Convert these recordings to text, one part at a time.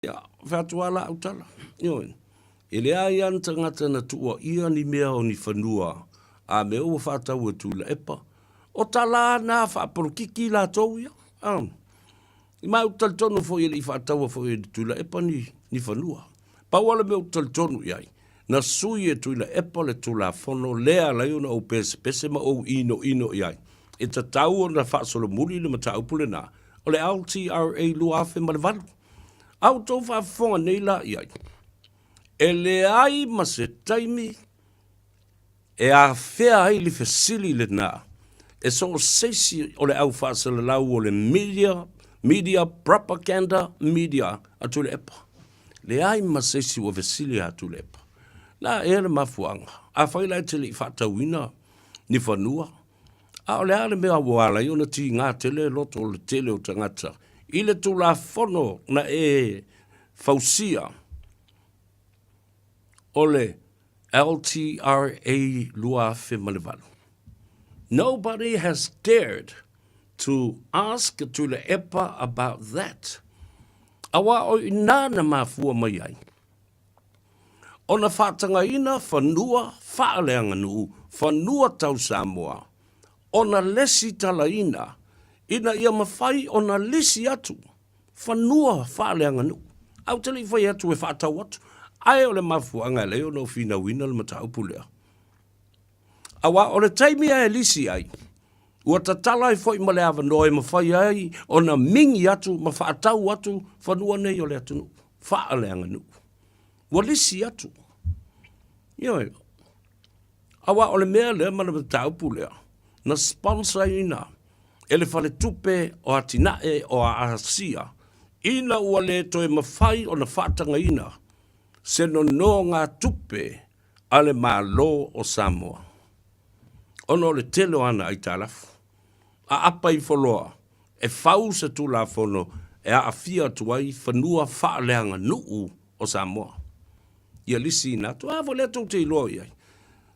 Ya, whatuala utala. Ioi. Ele ai an tangata na tua ia ni mea o ni whanua. A me o whatau e tūla epa. O tala nā whaporokiki la tau ia. I mai utal tonu fo i whatau fo i tūla epa ni whanua. Pauala me utal tonu iai. Na sui e tūla epa le tūla whono lea lai una o pese ma o ino iai. E ta tau o na whaasolo muri le matau pule nā. O le LTRA lua awhi ma le walu. Au tau whaafonga nei la iai. E le ai ma se taimi e a whea ai li whesili le nā. E so seisi o le au whaasala lau o le media propaganda media atu le epa. Le ai ma seisi o whesili atu le epa. La e le mafuanga. A whailai te li whatauina ni whanua. A o le ale mea wala i ona ti ngā tele loto o le tele o tangata. I le tu la fono na e fausia o le LTRA lua fe malevalu. Nobody has dared to ask to le EPA about that. Awa o inana mafua mai ai. Ona whatanga ina whanua whaaleanga nuu, whanua tau Samoa. Ona lesi tala ina ia mawhai ona lesi atu. Whanua whaaleanga nuu. Au tali whai atu e whaatau atu. Ai o le mafuanga leo no fina wina le matau pulea. Awa o le taimia e lisi ai. Ua tatala i fwoi ma le awa noe ma whai ai. Ona mingi atu ma whaatau atu. Whanua nei o le atu nu. Whaaleanga nu. Ua lisi atu. Ioi. Awa o le mea le ma le matau pulea. Na sponsor ina. Ele whale tupe o atinae o a asia. Ina ua le toe ma whai o na whaatanga ina. Se no ngā tupe ale mālo o Samoa. Ono le telo ana ai tālafu. A apa i wholoa, e whau se tū la whono, e a awhia tuai whanua whaaleanga nuu o Samoa. Ia lisi ina tu, a wale tau te iloa iai.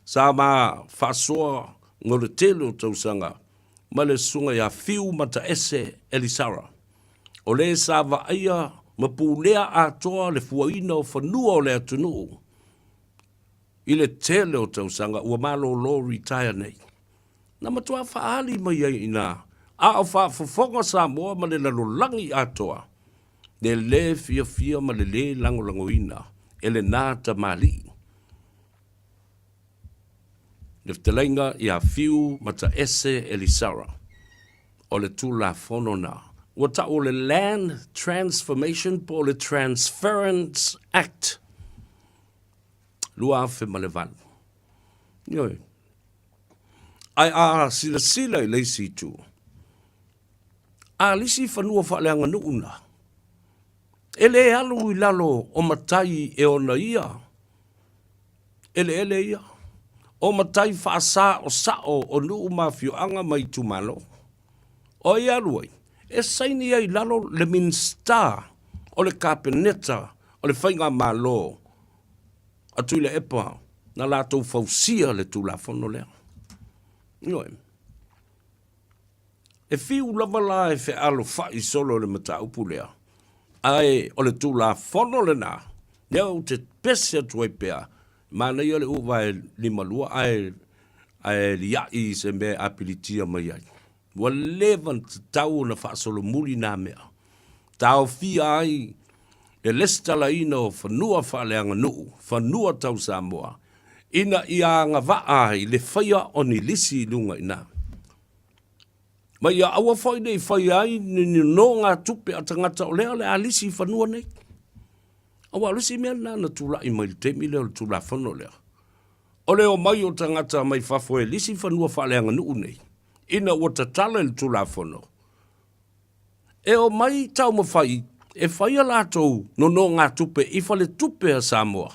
Sa mā whasoa ngō le telo tausanga, ma le sunga ia whiu Mātae Elisara. O le sa wa aia, ma pūlea atoa le fuaina o whanua o le atunuu. I le tele o tausanga, ua malo lo retire nei. Na matua whaali mai ai ina. A o whaafafonga Samoa ma le lalolangi atoa. Le fia ma le langolango ina. E le nāta mali. Le ftelenga i a whiu Mātae Elisara. O le tūla whono nā. Ua ta o le Land Transformation po le Transference Act. Lua awhi ma le valu. Ioi. Ai a sila i leisi tu. A lisi whanua whaaleanga nuuna. Ele alu i lalo o matai e ona ia. Ele ia. O matai whaasa o sao o nuu mawhioanga mai tumalo. O i alu ai. E saini ai lalo le minsta o le kapeneta o le whainga malo. Atu le epa na lātou fausia le tūla whono lea. Ioi. E whiu lava la e whi alo whai solo le mata upu lea. Ai o le tūla whono le nā. Neu te pese atu e pea. Mana ia le uwa e lima lua ai li ai se me apilitia mai ai. Wa levan te tau na whaasolo muri nā mea. Tau fia ai e lestala ina o whanua whaaleanga nuu, whanua tau Samoa. Ina ia ngā vaai le whaia o ni lisi lunga ina. Ma ia awa whai nei whai ai ni no ngā tupe a tangata o lea le a lisi whanua nei. Awa lisi mea nana tula i mai te mi leo tula whano lea. O leo mai o tangata mai whafo e lisi whanua whaaleanga nuu nei. Ina o tatala le tula whano. E o mai tau mawhai, e whaia lātou no ngā tupe i whale tupe a Samoa.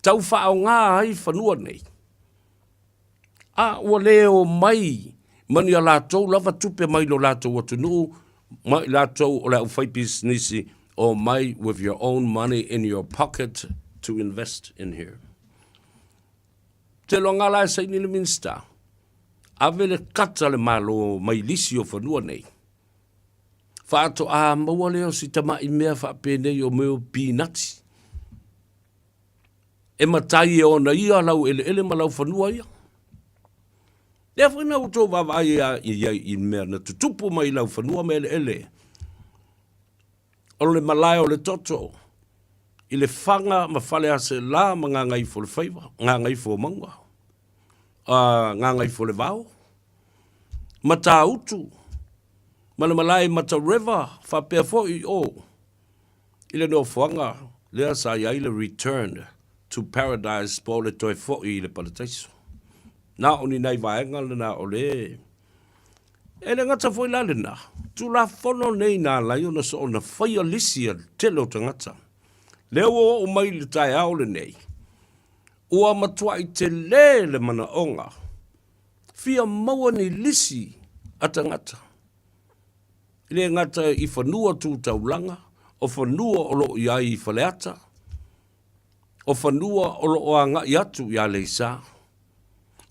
Tau whao ngā ai whanua nei. A ua leo mai, mani a lātou lava tupe mai lo lātou atunu, mai lātou o lau whai businessi, or mai with your own money in your pocket to invest in here. Te lo ngā lai saini le minsta. Ave le kata le malo mai lisi o whanua nei. Whaato a maua leo si tama I mea whapene o meo pinati. E matai e ona ia lau ele ma lau whanua ia. Lea whina uto wawai I mea na tutupu mai lau whanua me ele. O le malai o le toto. I le whanga ma whale ase la ma ngā ngai fo le whaiwa. Ngā ngai fo maunga. Ngā ngai fo le vau. Mata utu. Mana malai mata river. Whapea fo I o. I le no whanga. Lea sa iai le return to paradise po le toi fo I le palataiso. Na oni nei vaenga le na ole. E le ngata foi la le na. Tu la fono nei na lai ona so ona whaia lisia telo tangata. Leo o mai le tai au le nei. Ua matua I te le mana onga. Fia maua ni lisi atangata. Ile ngata I whanua tu taulanga. O whanua o lo iai I whaleata. O whanua o lo o anga I atu ia leisa.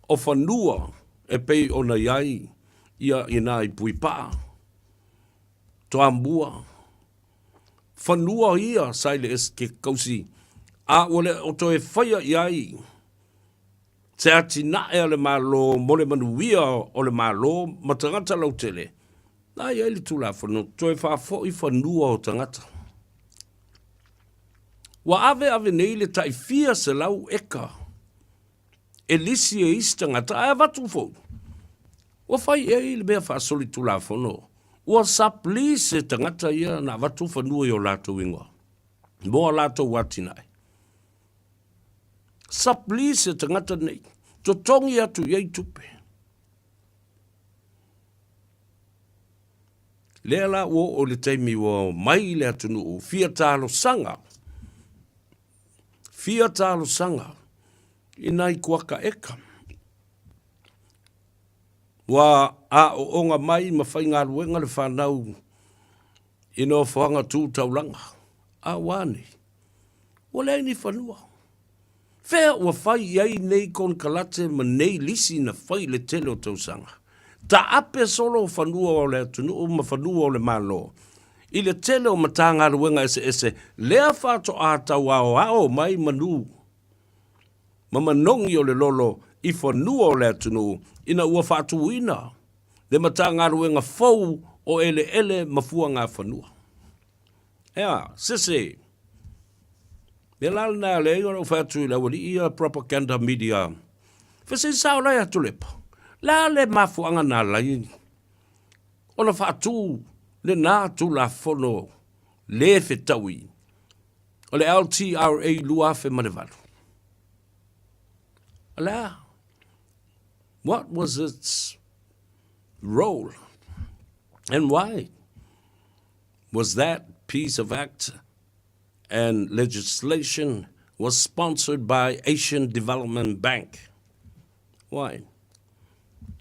O whanua e pei o na iai ia ina I puipaa. Toambua. Whanua ia saile eske kausi. A ole o to e whaia iai. Se ati nae le malo mole manuia o le malo matangata lau tele. Na iai li tula whanu. To e whafo I whanua o tangata. Wa ave nei le tai fia se lau eka. Elisi e istangata a watu fo. Wa fai e le mea whaasoli tula whanu. Ua sapli se tangata ia na watu whanua I o lato ingoa. Moa lato watinai. Sapli se tangata nei. To tongi atu iei tupe. Lea la o le teimi o mai le atunu o fia talo sanga. Fia talo sanga. Inai kuaka eka. Wa a o onga mai ma whai ngā ruenga le whanau ino whanga tū taulanga. A wane. Wa lei ni whanua. Whea ua whai iei nei kon kalate ma nei lisi na whai le tele o tausanga. Ta ape solo o whanua o le atunu o ma whanua o le malo. I le tele o mata ngā ruenga ese lea whato a tau ao mai manu. Ma manongi o le lolo I whanua o le atunu ina ua whātu ina. Le mata ngā ruenga fau o ele mafua ngā whanua. Ea, sese. Me lal nā le inga o whātu ila wali ia propaganda media. Whese sao lai atu lepa. La le mafuanga nā lai. Ona whātu le nā tu la whono le whetaui. O le LTRA lua whe manewalu. Ala. What was its role and why was that piece of act and legislation was sponsored by Asian Development Bank? Why?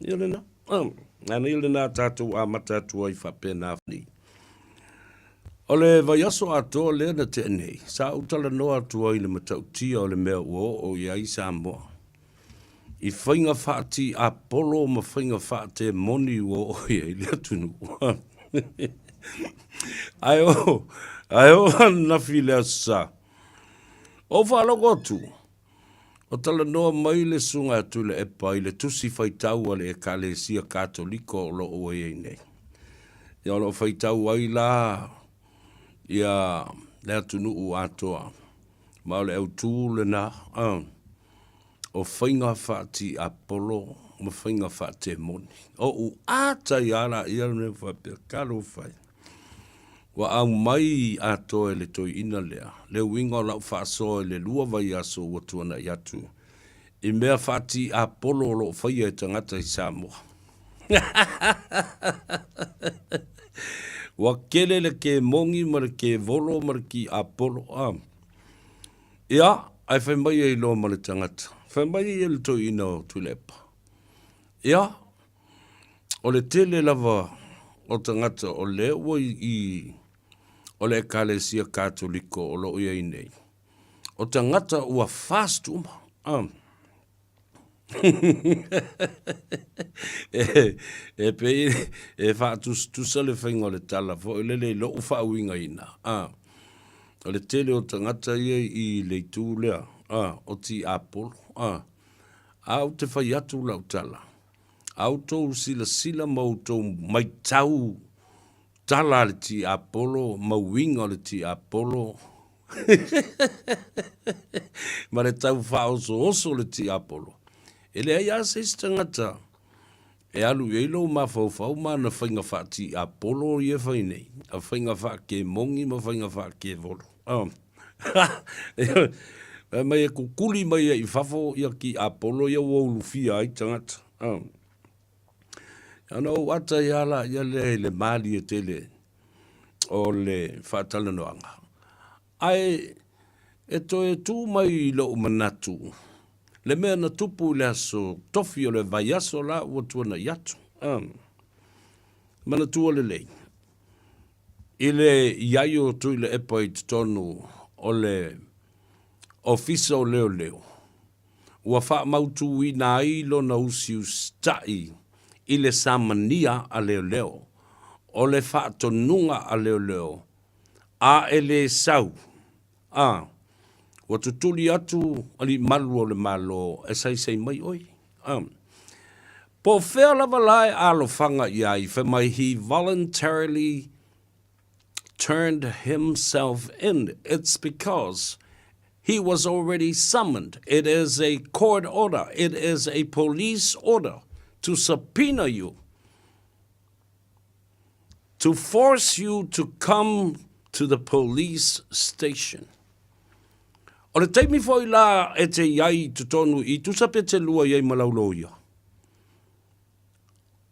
Ilina. Ana ilina tatu a matatu ai whapena ni. Ole vaiaso ato le na te nei. Sa utala noa tu ai le matautia o le mea o iai Samoa. I whainga whaati a polo ma whainga whaate moni o ia I le atunu. Ai o nafi le asa. O whaloko tu. O tala noa mai le sunga atu le epa I le tusi whaitau ale e kalesia katoliko o lo o ei nei. Ia o lo whaitau ai la ia le atunu u atoa. Ma o le au tū le na. O whainga whaati apolo, ma whainga whaate moni. O u ata iara ia ne whapea karo whai. Wa au mai ato e le toi ina lea. Le winga o lau whaasoa le lua vai aso ua tuana I atu. I mea whaati apolo lo whaia e tangata I Samoa. Wa kele le ke mongi mara ke volo mara ki apolo. Ia, ai whai mai e lo mara tangata. Whamai e le toi ina o tulepa. Ia, o le tele lava o tangata o le ua o le kalesia katoliko o lo ia nei. O tangata ua fast uma. e pe e fa tu sale whainga le tala fo le lo ufa winga ina o le tele o tangata ia I le tu lea o ti apple au te whai atu lau tala au tau sila mau tau mai tau tala le ti apolo mau winga le ti apolo ma le tau wha oso le ti apolo ele ai ase tangata e alu e lo ma fau ma na whainga wha ti apolo ia whainei a whainga wha ke mongi ma whainga wha ke volo mai e kukuli mai e I whafo ia ki apolo ia waulu fia ai tangata ana o ata ia le mali e tele o le whaatala noanga ai e to e tu mai lo manatu le mea na tupu le aso tofi o le vai aso la ua tuana iatu. Mana tua le lei. I le iaio tu I le epa I tonu o le ofisa o leo leo. Ua wha mautu I na ilo na usiu stai I le samania a leo leo. O le wha tonunga a leo leo. A ele sau. Wa tutuli atu ali malu o le malo e sai mai oi. Po fea lava lai alo fanga iai fe mai he voluntarily turned himself in. It's because he was already summoned. It is a court order. It is a police order to subpoena you. To force you to come to the police station. O le teimi foi la e te iai tutonu I tusape te lua iai malaulo ia.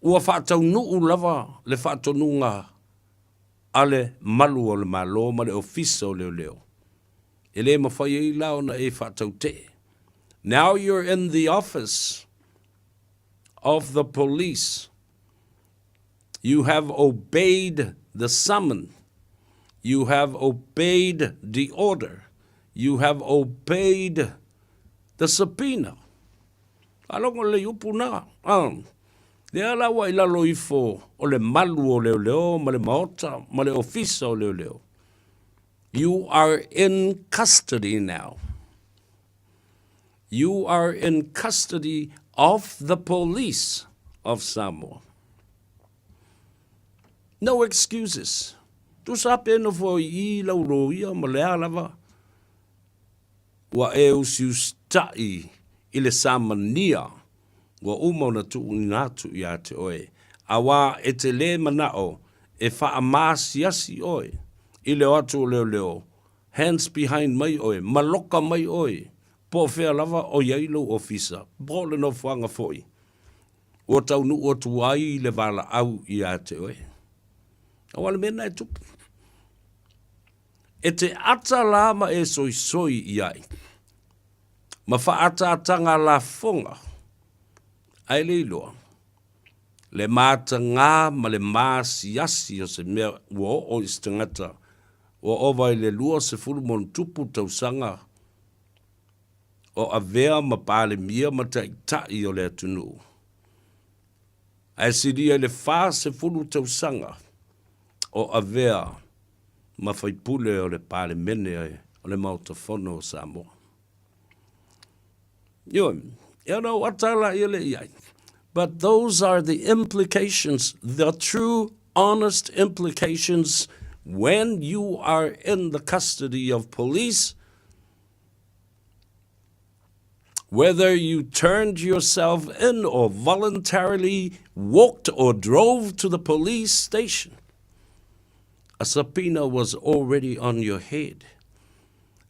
Ua whaatau nuu lava le whaatonunga ale malu o le malo ma le ofisa o leo leo. E le mawhai I lao na e whaatau te. Now you're in the office of the police. You have obeyed the summon. You have obeyed the order. You have obeyed the subpoena. Alongo le upu na. Le ala wa ila loifo o le malu o leo leo, ma le maota, ma le ofisa o leo leo. You are in custody now. You are in custody of the police of Samoa. No excuses. Tu sape no fo I laulo ia ma le alava. Wa e usiustai I le samania wa uma na tu unatu ia te oe. Awa e te le manao e wha māasiasi oe. I leo atu leo leo. Hands behind mai oe. Maloka mai oe. Po fea lava o yailo ofisa. Bole no whanga foi. O tau nu o tuai le vala au ia te oe. Awale mena e tupu. E te ata lama e soi iai. Ma wha ata la fonga. Ai le iloa. Le mata ngā ma le māasiasi o se mea ua o istangata. O ova I le lua se fulumon tupu tausanga. O avea ma pāle mia ma tai o le atunu. Ai siria le whā se fulu tausanga. O avea ma whaipule o le pāle mene o le mautafono o Samoa. But those are the implications, the true, honest implications when you are in the custody of police, whether you turned yourself in or voluntarily walked or drove to the police station. A subpoena was already on your head.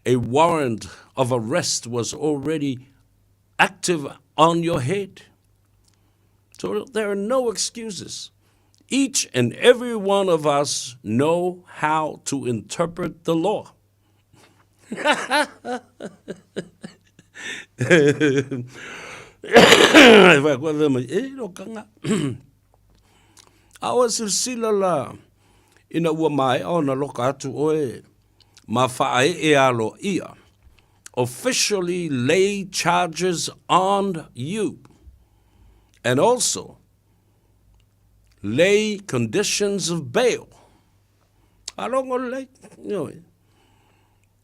A warrant of arrest was already active on your head. So there are no excuses. Each and every one of us know how to interpret the law. Awa silsila la ina ua mai o na loka atu oe ma whae e alo ia officially lay charges on you and also lay conditions of bail. Along lei,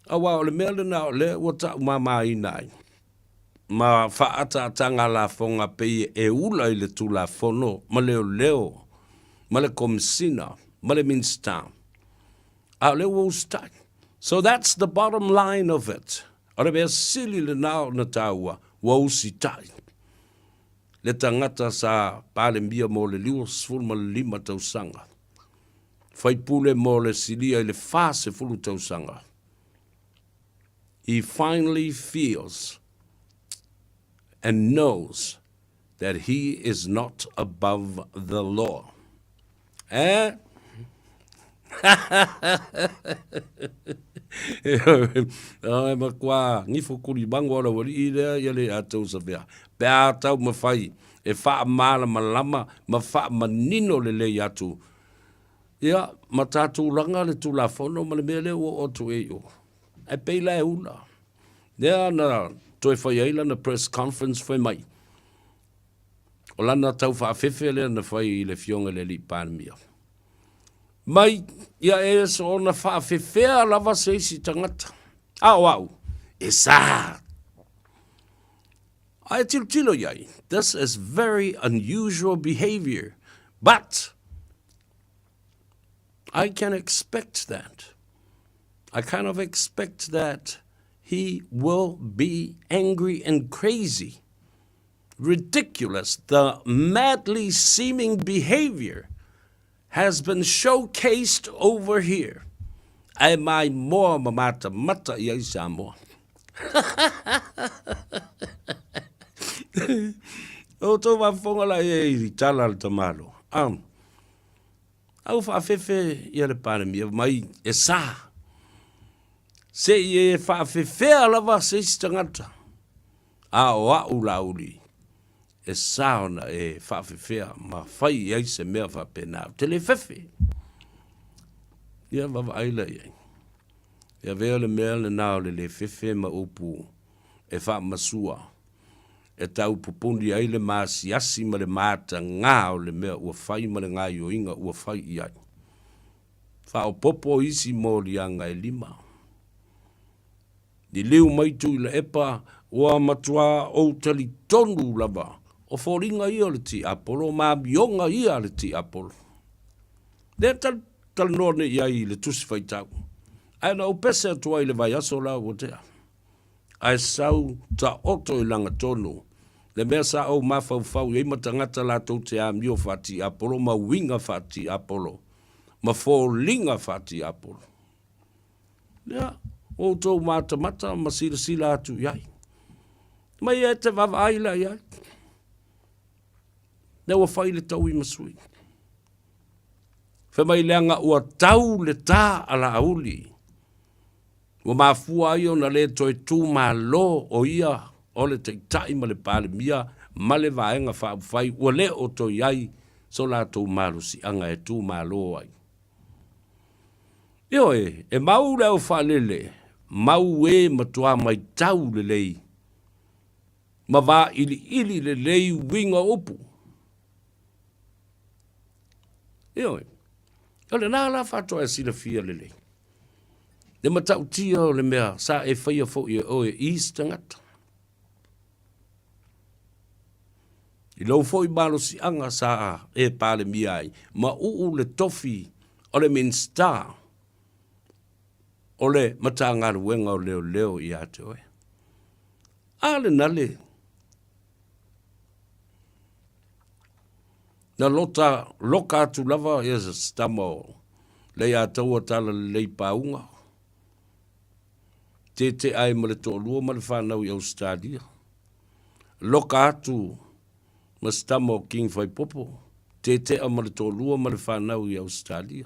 awa o le mea le na o le wata umama inai. Ma whaata tanga la fonga pei e ula I le tu la fono, ma leo leo, ma le komisina, ma le minsta. A le wostai. So that's the bottom line of it. Ora bea sili le nao na taua, wositai. Le tangata sa pale mbia mo le liwa sfulu ma le lima tausanga. Faipule mo le silia I le fase fulu tausanga. He finally feels and knows that he is not above the law. Eh? Ai makwa ni fukuri bangwa wali ile yale atou savia. Pe atau mafai e fa mala malama ma fa manino le le atu. Ya matatu langa le tu la fono ma le mele o tu e yo. E pe la una. Ya na toi fai na press conference foi mai. O lana tau fa fefele na fai le fionga le li pan mia. Mai ia e so na fa fefea lava se si tangata. Au, e sa. Ai tilo iai. This is very unusual behavior, but I can expect that. I kind of expect that he will be angry and crazy, ridiculous. The madly seeming behavior has been showcased over here. Ai mai moa mamata mata iai sa moa. O tō wafonga la e tala al tamalo. Au whaafefe ia le pāremia mai e sā. Se i e whaafefe alawa se si tangata. A o au lauri. E saona e whaafewhea ma whai ei se mea whapenau. Te le whewhe. Ia wawa aila iei. Ia vea le mea le nao le whewhe ma upu e wha masua. E tau pupundi ai le māasiasi ma le māta ngā o le mea ua whai ma le ngā o inga ua whai iai. Wha o popo isi mō lianga e lima. Ni leu mai tu i le epa ua matua o tali tonu lava. O fōringa ia le ti apolo, mā bionga ia le ti apolo. Nea tal nōne ia I le tusi whaitau. Ai na upese atua I le vai aso la o tea. Ai sau ta oto I langa tonu. Le mea sa au mawhau I matangata la tau te amio whati apolo, ma winga whati apolo. Ma fōringa whati apolo. Nea, o tō mata ma sila atu iai. Mai e te wawa aila iai. Nea ua whai le tau I masui. Whamai leanga ua tau le tā ala auli. Ua mafua ai o na le toi tū mā lo o ia o le teitai ma le pāle mia ma le vaenga whai ua le o toi ai so la tū malu si anga e tū mā lo ai. Io e mau leo whalele, mau e matua mai tau le lei. Ma wā ili le lei winga upu. Io le nā la whatoa e sila fia le lei. Le matau tia o le mea sa e whaia fo I o e East ngata. I lau fo I malo si anga sa e pāle miai. Ma le tofi o le minsta. O le matanga ruenga o leo I ato e. Ale nale. Na loka atu lava e sa stamo. Le ato a tala le paunga. Te ai ma le tōlua ma le whanau I Australia. Loka atu ma stamo King Whaipopo. Te a ma le tōlua ma le whanau I Australia.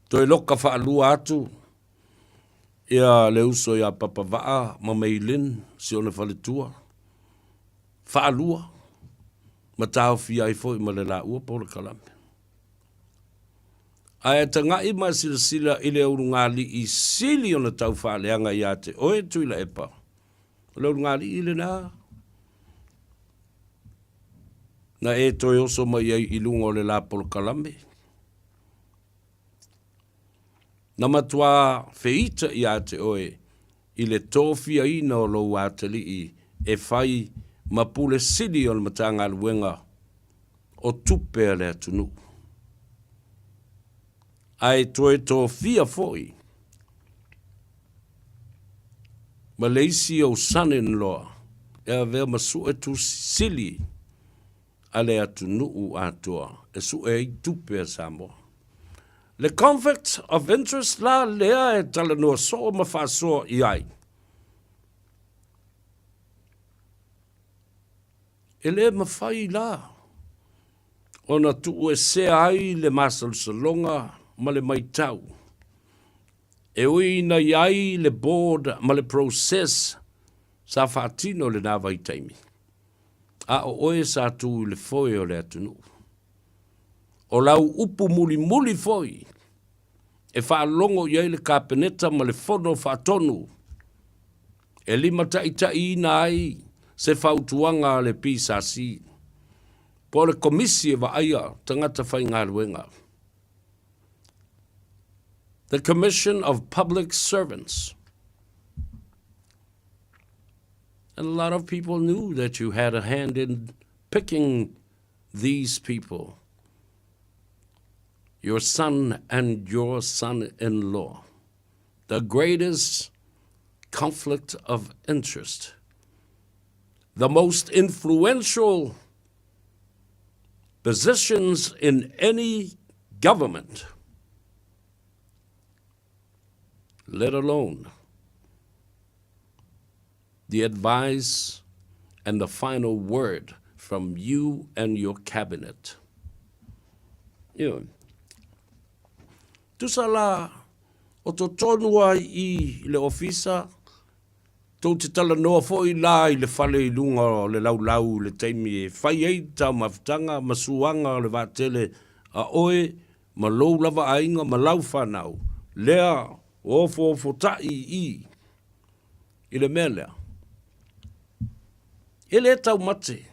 Toi loka whaalua atu. Ia le uso ia papawaa ma meilin si ona whaletua. Whaalua. Ma tau fia I fo I ma le la ua po le kalame. Ai tanga I ma sila I le urunga li I sili o na tau whaaleanga I ate. Oe tui la epa. Le urunga li I le na. Na e toi oso mai ai I lunga o le la polo kalame. Na matua feita I ate oe. I le tōwhia ina o lou atali I e whai mapule sili o le matanga luenga o tupe le atunu. Ai toe tōwhia foi. Ma leisi o son-in-law e a vea masu e tu sili a le atunu u atua e su e I tupe a Samoa. Le conflict of interest la lea e tala noa so ma whaasoa I ai. E le mawhai la. Ona tu e se ai le masal salonga ma le maitau. E ui na iai le board ma le process sa whaatino le nā taimi. A o oe sa tu le foi o le atunu. O lau upu muli muli foi. E whaalongo iai le kapeneta ma le fono whaatonu. E lima tai ina ai se whautuanga le pisasi. Po le komisi e wa aia tangata whai ngā ruenga. The Commission of Public Servants. And a lot of people knew that you had a hand in picking these people. Your son and your son-in-law. The greatest conflict of interest. The most influential positions in any government, let alone the advice and the final word from you and your cabinet. Tusala o to tonua I le ofisa, tau te tala noa foi la I le whale I lunga o le lau le teimi e whai ei tau mawhtanga, masuanga o le vātele a oe, ma lou lava ainga, ma lau whanau, lea ofo tai I le mea lea. E le tau mate,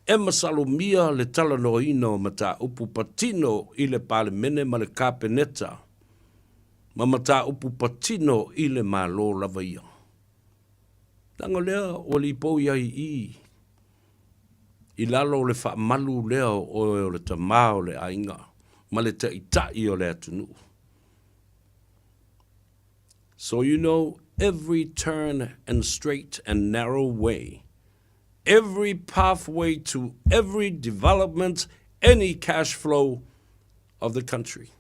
e masalomia le tala noa ino mata upu patino I le pale mene ma le kapeneta, ma mata upu patino I le malo lava ia. Tanga lea o li pou iai I lalo le wha malu lea o le tamao le ainga, ma le tai o le atunu. So you know every turn and straight and narrow way, every pathway to every development, any cash flow of the country.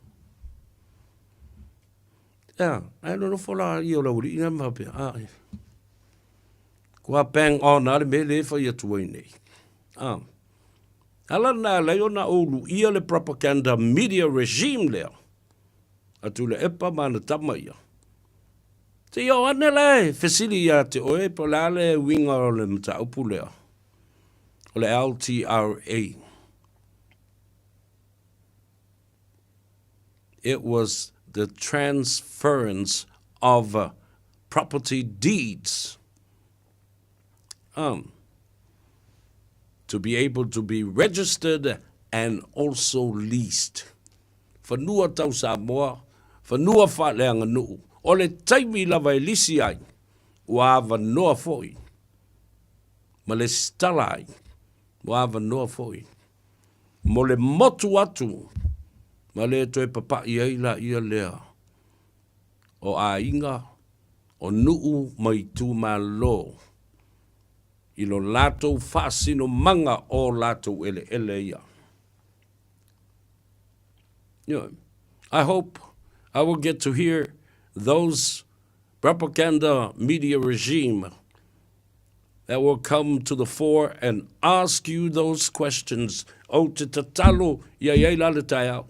Yeah, I don't know for la I o la uri ina mape. Kua bang on na le mele fa ia tuai nei. Ala na leo na olu ia le propaganda media regime leo. Atu le epa mana tama ia. Te yo ane le fesili ia te oe po la le winga o le mta upu leo. O le LTRA. It was the transference of property deeds to be able to be registered and also leased. Whanua tau Samoa, whanua whaaleanga nuu. O le taimi lava e lisi ai, ua wanoa foi. Ma le stala ai, ua wanoa foi. Mo le motu atu, ma le toe papa ia ila ia lea. O a inga, o nuu mai tu ma lo. Ilo lato fasino manga o lato ele ia. I hope I will get to hear those propaganda media regime that will come to the fore and ask you those questions. O te tatalo ia la le tai au.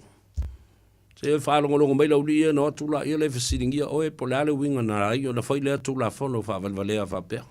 Se whaalongolongo mai lau lia no atula ia le fasiringia oe po le ale winga na rai o na whailea tula whono whavalvalea whapea.